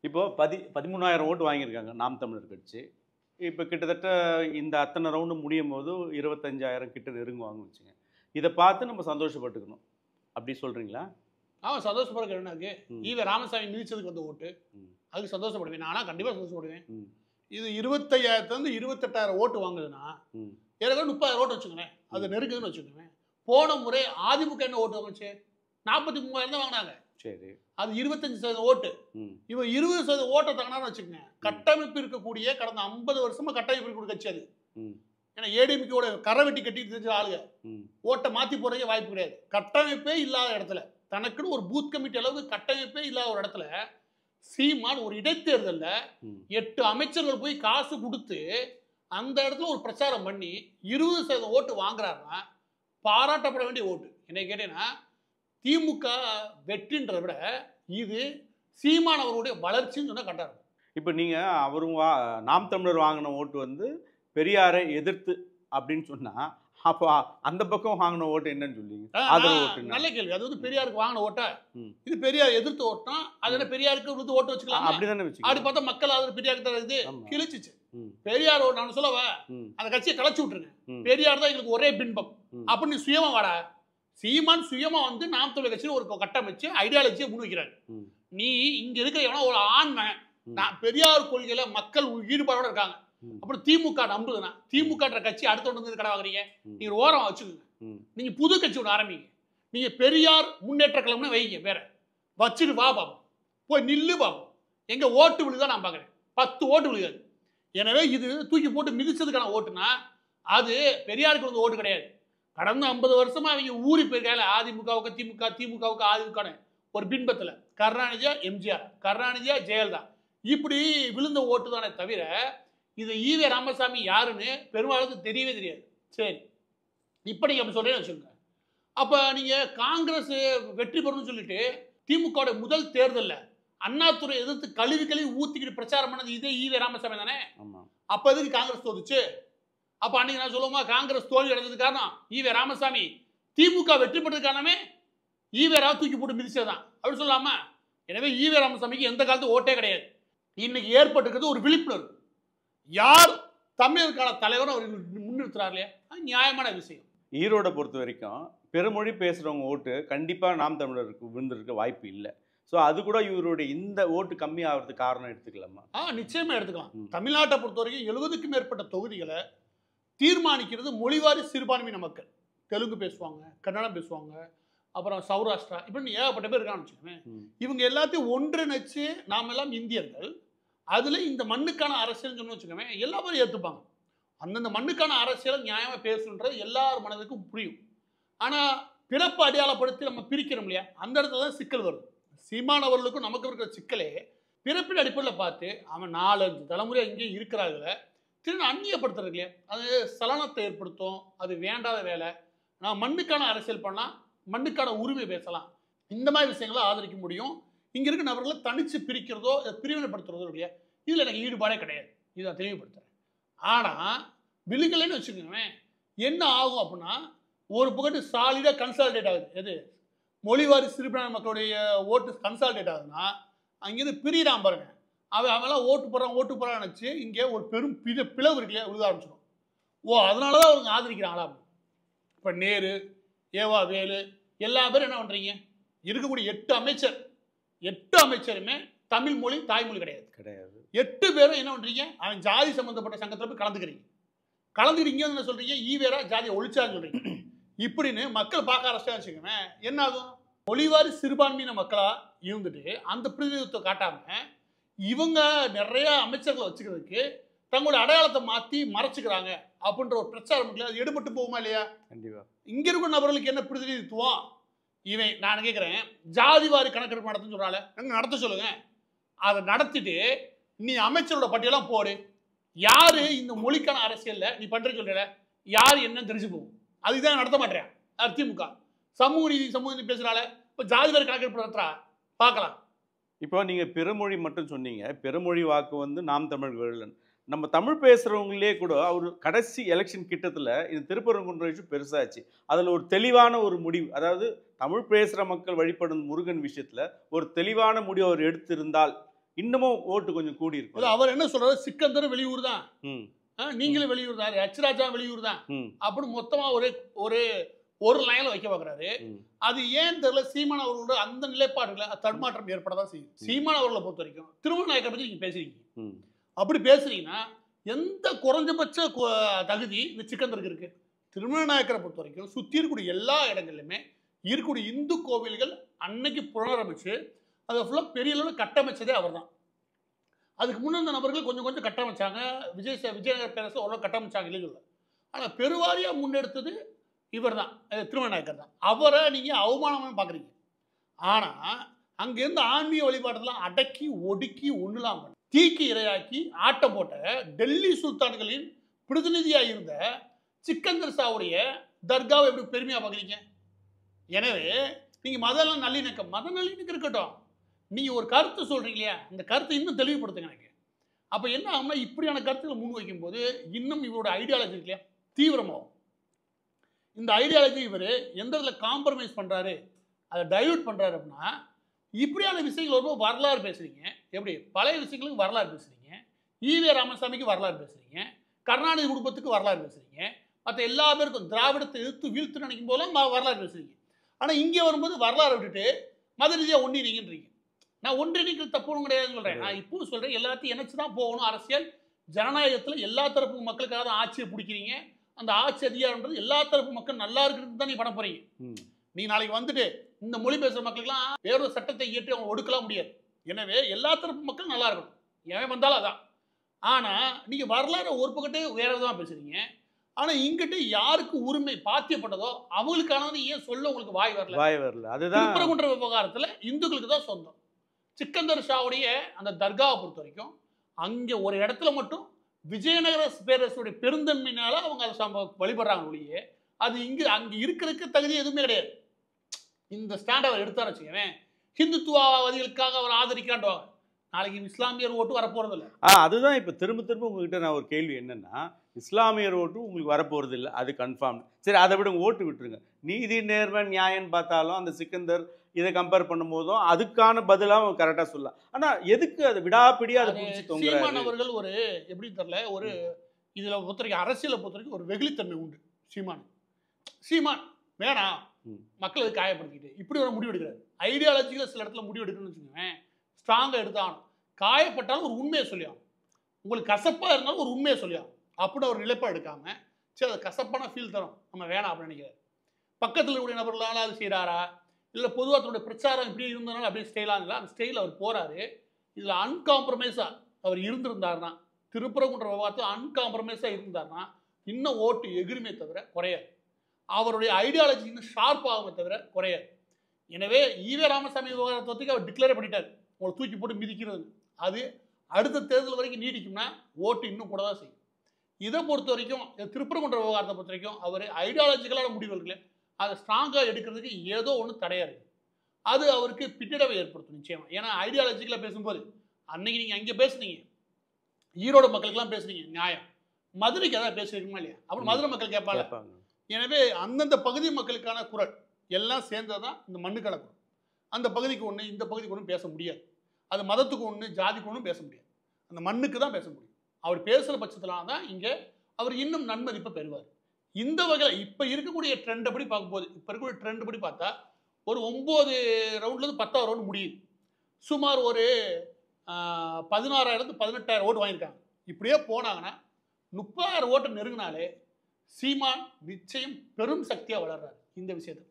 இப்போ 13,000 ஓட்டு வாங்கியிருக்காங்க நாம் தமிழர் கட்சி. இப்போ கிட்டத்தட்ட இந்த அத்தனை ரவுண்டு முடியும் போது 25,000 கிட்ட நெருங்குவாங்கன்னு வச்சுங்க. இதை பார்த்து நம்ம சந்தோஷப்பட்டுக்கணும். அப்படி சொல்றீங்களா? அவன் சந்தோஷப்படுற என்ன இருக்கு? ம். ஈவே ராமசாமி மிதிச்சதுக்கு வந்த ஓட்டு. ம். அதுக்கு சந்தோஷப்படுவேன். நானா கண்டிப்பா சந்தோஷப்படுவேன். ம். இது 25,000 28,000 ஓட்டு வாங்குதுன்னா ம். ஏற்கனவே 30,000 ஓட்டு வச்சுக்கோங்களேன். அது நெருங்குதுன்னு வச்சுக்கோங்களேன். போன முறை அதிமுக என்ன ஓட்டு வாங்குச்சு? 43,000 தான் வாங்கினாங்க. சரி. அது 25% ஓட்டு. ம். இவன் 20% ஓட்டை தங்கினான்னு வச்சுக்கோங்க. கட்டமைப்பு இருக்கக்கூடிய கடந்த 50 வருஷமா கட்டமைப்பு இருக்கக்கூடிய கட்சி அது. ம். ஏன்னா ஏடிஎம்கேவோட கரை வெட்டி கட்டிட்டு தெரிஞ்ச ஆளுங்க. ம். ஓட்டை மாத்தி போறதுக்கே வாய்ப்பு கிடையாது. கட்டமைப்பே இல்லாத இடத்துல தனக்குன்னு ஒரு பூத் கமிட்டி அளவுக்கு கட்டமைப்பே இல்லாத ஒரு இடத்துல சீமான் ஒரு இடைத்தேர்தல்ல ம். 8 அமைச்சர்கள் போய் காசு கொடுத்து அந்த இடத்துல ஒரு பிரச்சாரம் பண்ணி 20% ஓட்டு வாங்குறாருன்னா பாராட்டப்பட வேண்டிய ஓட்டு. என்னை கேட்டீங்கன்னா திமுக வெற்றின்றதை விட இது சீமான் அவருடைய வளர்ச்சின்னு சொன்னா கரெக்டா இருக்கும். இப்போ நீங்க அவரும் நாம் தமிழர் வாங்கின ஓட்டு வந்து பெரியாரை எதிர்த்து அப்படின்னு சொன்னா, அப்போ அந்த பக்கம் வாங்கின ஓட்டு என்னன்னு சொல்லுவீங்க? ஆதரவு ஓட்டு நல்ல கேள்வி. அது வந்து பெரியாருக்கு வாங்கின ஓட்டா? ம். இது பெரியார் எதிர்த்து ஓட்டா? அது என்ன பெரியாருக்கு விழுந்து ஓட்டு வச்சுக்கலாம்? அப்படிதானே அப்படி வச்சுக்கோங்க. பார்த்தா மக்கள் ஆதரவு பெரியாருக்கு தான் இருக்குது. ஆமா. கிழிச்சிச்சு. ம். பெரியார் நான் சொல்லவா ம். அந்த கட்சியை கலைச்சு விட்டுருங்க. ம். பெரியார் தான் எங்களுக்கு ஒரே பின்பம். ம். அப்ப நீ சுயமா வாடா. சீமான் சுயமா வந்து நாம் தமிழர் கட்சியில் ஒரு கட்டமைச்சு ஐடியாலஜியை முன்வைக்கிறார். ம். நீ இங்க இருக்கிற எவனோ ஒரு ஆண்மன் ம். நான் பெரியார் கொள்கையில மக்கள் ஈடுபாடோட இருக்காங்க. ம். அப்புறம் திமுக நம்புதுன்னா திமுகன்ற கட்சி அடுத்த ஒன்று கடை வாங்குறீங்க. ம். நீங்க ஒரு ஓரம் வச்சுக்கோங்க. ம். நீங்க புது கட்சி ஒன்று ஆரம்பிங்க. நீங்க பெரியார் முன்னேற்ற கழகம்னு வைங்க. வேற வச்சுட்டு வா பாப்போம். போய் நில்லு பாப்போம். எங்க ஓட்டு விழுதான் நான் பார்க்குறேன். 10 ஓட்டு விழுகாது. எனவே இது தூக்கி போட்டு மிதிச்சதுக்கான ஓட்டுனா அது பெரியாருக்கு வந்து ஓட்டு கிடையாது. கடந்த 50 வருஷமா அவங்க ஊறி போயிருக்காங்க. அதிமுகவுக்கு திமுக, திமுகவுக்கு அதிமுக ஒரு பின்பத்தில் கருணாநிதியா எம்ஜிஆர், கருணாநிதியா ஜெயலலிதா இப்படி விழுந்த ஓட்டு தானே தவிர இது ஈவே ராமசாமி யாருன்னு பெரும்பாலும் தெரியவே தெரியாது. சரி, இப்போ நீங்க அப்படி சொல்றேன்னு வச்சுக்கோங்க. அப்ப நீங்க காங்கிரஸ் வெற்றி பெறணும்னு சொல்லிட்டு திமுக முதல் தேர்தலில் அண்ணாதுரை எதிர்த்து கழுவி கழுவி ஊத்திக்கிட்டு பிரச்சாரம் பண்ணது இதே ஈவே ராமசாமி தானே? ஆமா. அப்ப எதுக்கு காங்கிரஸ் தோத்துச்சு? அப்ப அன்னைக்கு நான் சொல்லுவோமா காங்கிரஸ் தோல்வி அடைஞ்சது காரணம் ஈவே ராமசாமி. திமுக வெற்றி பெற்றது காரணமே ஈவே ராவ தூக்கி போட்டு மிதிச்சதுதான் அப்படி சொல்லாமா? எனவே ஈவே ராமசாமிக்கு எந்த காலத்து ஓட்டே கிடையாது. இன்னைக்கு ஏற்பட்டிருக்கிறது ஒரு விழிப்புணர்வு. யார் தமிழருக்கான தலைவர் அவர் முன்னிறுத்துறாரு இல்லையா? அது நியாயமான விஷயம். ஈரோடை பொறுத்த வரைக்கும் பெருமொழி பேசுறவங்க ஓட்டு கண்டிப்பா நாம் தமிழருக்கு விழுந்திருக்க வாய்ப்பு இல்லை. ஸோ அது கூட இவருடைய இந்த ஓட்டு கம்மி ஆகிறதுக்கு காரணம் எடுத்துக்கலாமா? நிச்சயமா எடுத்துக்கலாம். ம். தமிழ்நாட்டை பொறுத்த வரைக்கும் 70க்கும் மேற்பட்ட தொகுதிகளை தீர்மானிக்கிறது மொழிவாரி சிறுபான்மையின மக்கள். தெலுங்கு பேசுவாங்க, கன்னடம் பேசுவாங்க, அப்புறம் சௌராஷ்டிரா இப்படின்னு ஏகப்பட்ட பேர் இருக்கான்னு வச்சுக்கோங்க. ம். இவங்க எல்லாத்தையும் ஒன்றிணைச்சு நாம் எல்லாம் இந்தியர்கள். அதுல இந்த மண்ணுக்கான அரசியல் சொன்னு வச்சுக்கோங்க எல்லா பேரும் ஏற்றுப்பாங்க. அந்தந்த மண்ணுக்கான அரசியலை நியாயமா பேசுன்றது எல்லார் மனதுக்கும் புரியும். ஆனா பிறப்பு அடையாளப்படுத்தி நம்ம பிரிக்கிறோம் இல்லையா? அந்த இடத்துல தான் சிக்கல் வருது. சீமானவர்களுக்கும் நமக்கு இருக்கிற சிக்கலே பிறப்பின் அடிப்படையில் பார்த்து அவன் 4-5 தலைமுறை இங்கேயே இருக்கிறார்கள திரும்ப அந்நியப்படுத்துறது இல்லையா? அது சலனத்தை ஏற்படுத்தும். அது வேண்டாத வேலை. நான் மண்ணுக்கான அரசியல் பண்ணலாம், மண்ணுக்கான உரிமை பேசலாம். இந்த மாதிரி விஷயங்களை ஆதரிக்க முடியும். இங்க இருக்க நபர்களை தனிச்சு பிரிக்கிறதோ பிரிவினைப்படுத்துறதோ இல்லையா? இதுல எனக்கு ஈடுபாடே கிடையாது. இதை நான் தெளிவுபடுத்துறேன். ஆனா விழுங்கலைன்னு வச்சுக்கோங்க என்ன ஆகும் அப்படின்னா ஒரு பக்கத்து சாலிடா கன்சாலிடேட் ஆகுது. எது மொழிவாரி சிறுபான்மை மக்களுடைய ஓட்டு கன்சாலிடேட் ஆகுதுன்னா அங்கேருந்து பிரியிறான் பாருங்க. அவெல்லாம் ஓட்டு போடுறான்னு நினச்சி இங்கே ஒரு பெரும் பிளவு இருக்குல்லையா விழுத ஆரம்பிச்சிடும். அதனால தான் அவங்க ஆதரிக்கிறாங்களா? இப்போ நேரு, ஏவா வேலு எல்லா பேரும் என்ன பண்ணுறீங்க? இருக்கக்கூடிய 8 அமைச்சருமே தமிழ் மொழி தாய்மொழி கிடையாது. 8 பேரும் என்ன பண்ணுறீங்க? அவன் ஜாதி சம்மந்தப்பட்ட சங்கத்தில் போய் கலந்துக்கிறீங்க என்ன சொல்கிறீங்க? ஈவேரா ஜாதியை ஒழிச்சான்னு சொல்கிறீங்க. இப்படின்னு மக்கள் பார்க்க ஆரம்பிச்சா வச்சுக்கோங்க என்ன ஆகும்? மொழிவாரி சிறுபான்மையின மக்களாக இருந்துட்டு அந்த பிரதிநிதித்துவத்தை காட்டாமல் இவங்க நிறைய அமைச்சர்களை வச்சுக்கிறதுக்கு தங்களோட அடையாளத்தை மாற்றி மறைச்சிக்கிறாங்க அப்படின்ற ஒரு பிரச்சாரம் இருக்குல்ல, அது எடுபட்டு போகுமா இல்லையா? கண்டிப்பா. இங்க இருக்கிற நபர்களுக்கு என்ன பிரதிநிதித்துவம்? இவன் நான் கேட்குறேன் ஜாதிவாரி கணக்கெடுப்பு நடத்துன்னு சொல்றாள், நடத்த சொல்லுங்க. அதை நடத்திட்டு நீ அமைச்சரோட பட்டியலாம் போடு. யாரு இந்த மொழிக்கான அரசியல்ல நீ பண்றேன்னு சொல்ற யாரு என்னன்னு தெரிஞ்சு போகும். அதுதான் நடத்த மாட்டேன். திமுக சமூக நீதி பேசுறாள். இப்போ ஜாதிவாரி கணக்கெடுப்பு நடத்துறா பார்க்கலாம். இப்போ நீங்க பிறமொழி மட்டும் சொன்னீங்க. பிறமொழி வாக்கு வந்து நாம் தமிழர்கள் நம்ம தமிழ் பேசுறவங்களே கூட அவர் கடைசி எலெக்ஷன் கிட்டத்தில் இது திருப்பரங்குன்ற விஷயம் பெருசாச்சு. அதில் ஒரு தெளிவான ஒரு முடிவு, அதாவது தமிழ் பேசுகிற மக்கள் வழிபடும் முருகன் விஷயத்தில் ஒரு தெளிவான முடிவு அவர் எடுத்திருந்தால் இன்னமும் ஓட்டு கொஞ்சம் கூடி இருக்கும். அவர் என்ன சொல்றாரு, சிக்கந்தர் வெளியூர் தான், ம் நீங்களும் வெளியூர் தான், ஹெச்ராஜா வெளியூர் தான் ம் அப்படின்னு மொத்தமா ஒரு லைன்ல வைக்க பார்க்குறாரு. ம் அது ஏன் தெரியல, சீமான் அவர்களோட அந்த நிலைப்பாடுகளை தடுமாற்றம் ஏற்படதான் செய்யும். சீமான் அவர்களை பொறுத்த வரைக்கும் திருமணநாயக்கரை பற்றி நீங்க பேசுறீங்க, ம் அப்படி பேசுறீங்கன்னா எந்த குறைஞ்சபட்ச தகுதி இந்த சிக்கந்தருக்கு இருக்கு? திருமணநாயக்கரை பொறுத்த வரைக்கும் சுற்றி இருக்கக்கூடிய எல்லா இடங்கள்லையுமே இருக்கக்கூடிய இந்து கோவில்கள் அன்னைக்கு புனரமைச்சு அதை ஃபுல்லாக பெரிய அளவில் கட்டமைச்சதே அவர் தான். அதுக்கு முன்ன நபர்கள் கொஞ்சம் கொஞ்சம் கட்டமைச்சாங்க, விஜயநகர பேரரசு ஓரளவு கட்டமைச்சாங்க இல்லைன்னு சொல்ல. ஆனால் பெருவாரியாக முன்னெடுத்தது இவர் தான், திருமணநாயக்கர் தான். அவரை நீங்கள் அவமானமாக பார்க்குறீங்க. ஆனால் அங்கேருந்து ஆன்மீக வழிபாட்டெல்லாம் அடக்கி ஒடுக்கி ஒன்றுலாம் தீக்கி இரையாக்கி ஆட்டம் போட்ட டெல்லி சுல்தான்களின் பிரதிநிதியாக இருந்த சிக்கந்தர் ஷாவுடைய தர்காவை எப்படி பெருமையாக பார்க்குறீங்க? எனவே நீங்கள் மத நல்லிணக்கம் இருக்கட்டும், நீங்கள் ஒரு கருத்து சொல்கிறீங்க இல்லையா, இந்த கருத்தை இன்னும் தெளிவுபடுத்துங்க எனக்கு. அப்போ என்ன ஆகும்னா, இப்படியான கருத்துக்களை முன் வைக்கும்போது இன்னும் இவரோட ஐடியாலஜி இருக்கு இல்லையா தீவிரமாகும். இந்த ஐடியாலஜி இவர் எந்த இதில் காம்ப்ரமைஸ் பண்ணுறாரு, அதை டைவர்ட் பண்ணுறாரு அப்படின்னா, இப்படியான விஷயங்கள் வரும்போது வரலாறு பேசுகிறீங்க. எப்படி பழைய விஷயங்களுக்கு வரலாறு பேசுகிறீங்க, ஈவே ராமசாமிக்கு வரலாறு பேசுகிறீங்க, கருணாநிதி குடும்பத்துக்கு வரலாறு பேசுகிறீங்க, மற்ற எல்லா பேருக்கும் திராவிடத்தை எதிர்த்து வீழ்த்து நினைக்கும் போதெல்லாம் வரலாறு பேசுகிறீங்க. ஆனால் இங்கே வரும்போது வரலாறு விட்டுட்டு மத ரீதியாக ஒன்றிணைங்கன்றீங்க. நான் ஒன்றிணைக்கிறது தப்புன்னு கிடையாதுன்னு சொல்கிறேன். நான் இப்பவும் சொல்கிறேன், எல்லாத்தையும் இணைச்சு தான் போகணும். அரசியல் ஜனநாயகத்தில் எல்லா தரப்பு மக்களுக்காக தான் ஆட்சியை பிடிக்கிறீங்க. அந்த ஆட்சி அதிகாரம்ன்றது எல்லா தரப்பு மக்கள் நல்லா இருக்கிறது தான் நீ பண்ண போறீங்க. நீ நாளைக்கு வந்துட்டு இந்த மொழி பேசுகிற மக்களுக்கெல்லாம் வேறொரு சட்டத்தை இயற்றி அவங்க ஒடுக்கலாம் முடியாது. எனவே எல்லா தரப்பு மக்கள் நல்லா இருக்கணும், எவன் வந்தாலும் அதான். ஆனால் நீங்கள் வரலாறு ஒரு பக்கத்தே வேற தான் பேசுறீங்க. ஆனால் இங்கிட்ட யாருக்கு உரிமை பாத்தியப்பட்டதோ அவங்களுக்கானது ஏன் சொல்ல உங்களுக்கு வாய் வரல? அதுதான் திருப்பரங்குன்ற விவகாரத்தில் இந்துக்களுக்கு தான் சொந்தம். சிக்கந்தர் ஷாவுடைய அந்த தர்காவை பொறுத்த வரைக்கும் அங்கே ஒரு இடத்துல மட்டும் விஜயநகர பேரரசுடைய பெருந்தன்மையினால அவங்க அதை வழிபடுறாங்க ஒழிய, அது அங்கே இருக்கிறதுக்கு தகுதி எதுவுமே கிடையாது. இந்த ஸ்டாண்ட் அவர் எடுத்தார் வச்சுக்கவேன், ஹிந்துத்துவவாதிகளுக்காக அவர் ஆதரிக்கிறான்வாங்க. நாளைக்கு இஸ்லாமியர் ஓட்டு வரப்போறது இல்லை. அதுதான் இப்போ திரும்ப திரும்ப உங்ககிட்ட நான் ஒரு கேள்வி என்னன்னா, இஸ்லாமியர் ஓட்டு உங்களுக்கு வரப்போறது இல்லை, அது கன்ஃபார்ம். சரி, அதை விட ஓட்டு விட்டுருங்க. நீதி நேர்மை நியாயம்னு பார்த்தாலும் அந்த சிக்கந்தர் இதை கம்பேர் பண்ணும்போதும் அதுக்கான பதிலாக அவங்க கரெக்டாக சொல்லலாம். ஆனால் எதுக்கு அதை விடாப்பிடியா அதை பிடிச்சி தொங்குறாரு? சீமான் அவர்கள் ஒரு எப்படி தெரியல, ஒரு இதில் பொறுத்த வரைக்கும் அரசியலை பொறுத்த வரைக்கும் ஒரு வெகுளித்தன்மை உண்டு சீமான் வேணாம் மக்களை காயப்படுத்திக்கிட்டு இப்படி ஒரு முடிவு எடுக்கிறாரு. ஐடியாலஜியில் சில இடத்துல முடிவு எடுக்கணும்னு வச்சுக்கோங்க, ஸ்ட்ராங்காக எடுத்தாலும் காயப்பட்டாலும் ஒரு உண்மையை சொல்லியாகும். உங்களுக்கு கசப்பாக இருந்தாலும் ஒரு உண்மையை சொல்லியாகும். அப்படின்னு ஒரு நிலைப்பாடு எடுக்காம, சரி அது கசப்பான ஃபீல் தரும், நம்ம வேணாம் அப்படின்னு நினைக்கிறார். பக்கத்தில் இருக்கக்கூடிய நபர்களால் அது செய்கிறாரா, இல்லை பொதுவாக தன்னுடைய பிரச்சாரம் இப்படி இருந்தனால அப்படியே ஸ்டைலாக அந்த ஸ்டைலில் அவர் போகிறாரு. இதில் அன்காம்ப்ரமைஸாக அவர் இருந்திருந்தாருன்னா, திருப்பரங்குன்ற விவகாரத்தில் அன்காம்ப்ரமைஸாக இருந்தாருன்னா இன்னும் ஓட்டு எகிருமே தவிர குறையாது. அவருடைய ஐடியாலஜி இன்னும் ஷார்ப்பாகுமே தவிர குறையாது. எனவே ஈவே ராமசாமி விவகாரத்தை அவர் டிக்ளேர் பண்ணிட்டார், உங்களை தூக்கி போட்டு மிதிக்கிறது. அது அடுத்த தேர்தல் வரைக்கும் நீடிக்கும்னா ஓட்டு இன்னும் கூட தான் செய்யும். இதை பொறுத்த வரைக்கும் திருப்பரங்குன்ற விவகாரத்தை பொறுத்த வரைக்கும் அவர் ஐடியாலஜிக்கலான முடிவு இருக்குல்ல, அதை ஸ்ட்ராங்காக எடுக்கிறதுக்கு ஏதோ ஒன்று தடையாக இருக்குது. அது அவருக்கு பின்னடைவை ஏற்படுத்தும் நிச்சயமாக. ஏன்னா ஐடியாலஜிக்கலாக பேசும்போது அன்னைக்கு நீங்கள் அங்கே பேசுனீங்க, ஈரோடு மக்களுக்கெல்லாம் பேசுனீங்க நியாயம், மதுரைக்கு எதாவது பேசுவீங்களா இல்லையா? அப்புறம் மதுரை மக்கள் கேட்பாங்க. எனவே அந்தந்த பகுதி மக்களுக்கான குரல் எல்லாம் சேர்ந்தது தான் இந்த மண்ணுக்கான குரல். அந்த பகுதிக்கு ஒன்று இந்த பகுதிக்கு ஒன்றும் பேச முடியாது. அது மதத்துக்கு ஒன்று ஜாதிக்கு ஒன்றும் பேச முடியாது, அந்த மண்ணுக்கு தான் பேச முடியும். அவர் பேசுகிற பட்சத்தில் தான் இங்கே அவர் இன்னும் நன்மதிப்பை பெறுவார். இந்த வகையில் இப்போ இருக்கக்கூடிய ட்ரெண்ட் படி பார்க்கும்போது, இப்போ இருக்கக்கூடிய ட்ரெண்ட் படி பார்த்தா ஒரு 9 ரவுண்ட்லேருந்து 10வது ரவுண்ட் முடியுது. சுமார் ஒரு 16,000 18,000 ஓட்டு வாங்கியிருக்காங்க. இப்படியே போனாங்கன்னா 30,000 ஓட்டு நெருங்கினாலே சீமான் நிச்சயம் பெரும் சக்தியாக வளர்றாரு இந்த விஷயத்தில்.